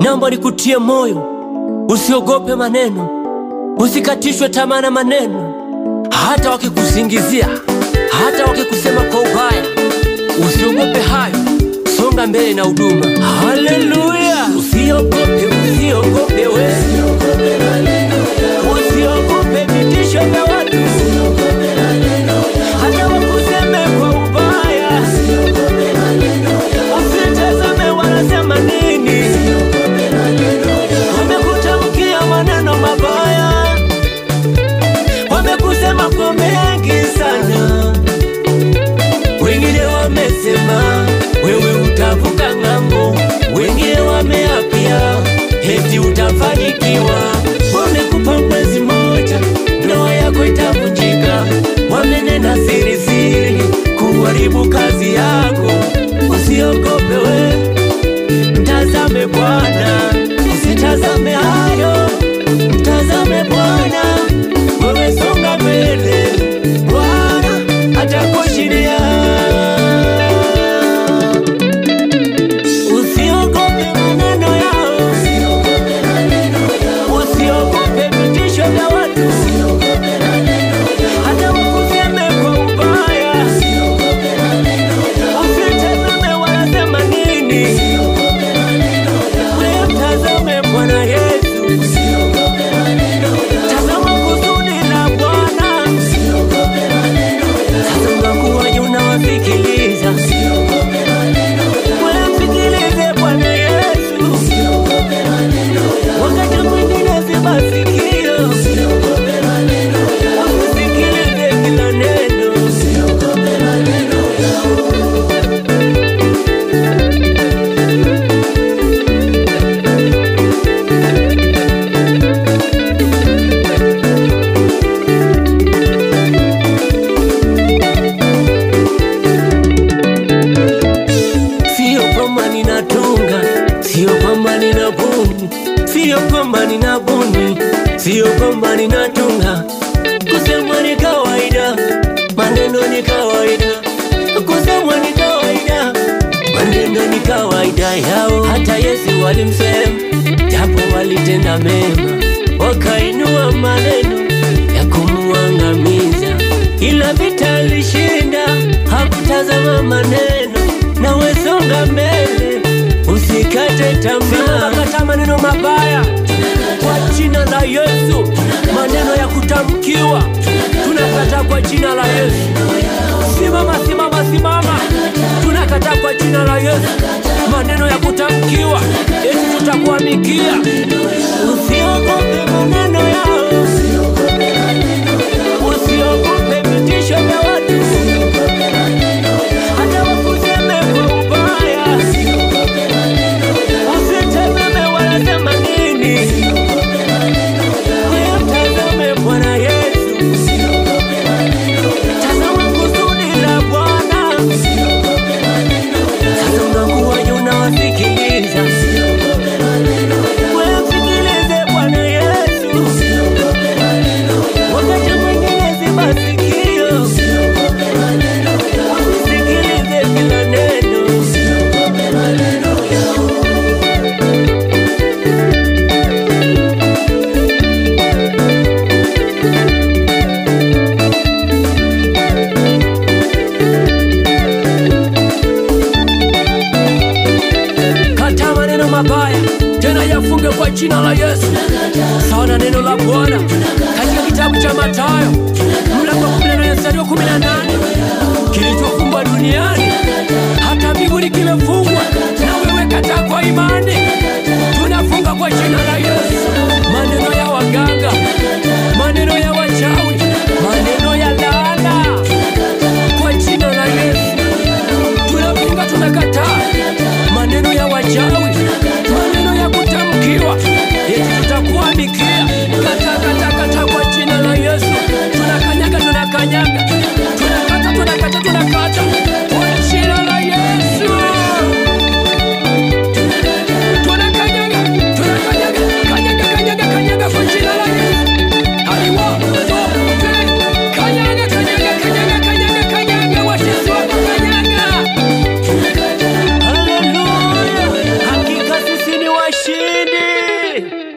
Naomba nikutie moyo, usiogope maneno, usikatishwe tamaa na maneno. Hata wakikusingizia, hata wakikusema kwa ubaya, usiogope hayo, songa mbele na huduma. Haleluya! Usiogope, usiogope wewe, usiogope vitisho vya watu, hata wakuseme kwa ubaya, usitazame wanasema nini. Wamekutamkia maneno mabaya, wamekusema kwa mengi sana. Wengine wamesema wewe utavuka ng'ambo, wengine wameapia eti utafanikiwa. Wamekupa mwezi mmoja, ndoa yako itavunjika. Wamenena siri siri kuharibu kazi yako. Usiogope we, mtazame Bwana, usitazame hayo, mtazame Bwana. Wewe songa mbele, Bwana atakushindia. Usiogope maneno yao, usiogope vitisho vya watu, hata wakuseme kwa ubaya, usitazame wanasema nini. Wewe mtazame Bwana Yesu, tazama kusudi la Bwana. Sasa unakuwaje unawasikiliza? Wewe msikilize Bwana Yesu, wakati mwingine ziba sikio, usikilize kila neno. Sio kwamba ninatunga, sio kwamba ninabuni, sio kwamba ninabuni, sio kwamba ninatunga. Kusema ni kawaida, maneno ni kawaida. Kusema ni kawaida, maneno ni kawaida yao. Hata Yesu walimsema, japo walitenda mema, wakainua maneno ya kumuangamiza. Ila vita alishinda, hakutazama maneno. Na wewe songa mbele, usikate tamaa. Kata maneno mabaya kwa jina la Yesu. Maneno ya kutamkiwa tunakata kwa jina la Yesu. Simama, simama, simama. Tunakata kwa jina la Yesu. Maneno ya kutamkiwa eti tutakuamikia. Usiogope maneno yao, usiogope vitisho vya watu, hata wakuseme kwa ubaya, usitazame wanasema nini. Wewe mtazame Bwana Yesu, tazama kusudi la Bwana. Sasa unakuwaje unawasikiliza? Wewe msikilize Bwana Yesu, wakati mwingine ziba sikio, usikilize kila neno. Kata maneno mabaya, tena yafunge kwa jina la Yesu. Sawa na neno la Bwana katika kitabu cha Mathayo mlango wa 14 mstari wa 18, kilichofungwa duniani hata mbinguni kimefungwa. Na wewe kata kwa imani, tunafunga kwa jina la Yesu. Maneno ya waganga, maneno ya wachawi, maneno ya laana, kwa jina la Yesu tunafunga, tunakataa maneno ya wachawi, maneno ya kutamkiwa eti tutakuamikia. Kata, kata, kata kwa jina la Yesu. Tunakanyaga, tunakanyaga, tunakata, tunakata, tunakata kwa jina la Yesu. Hey.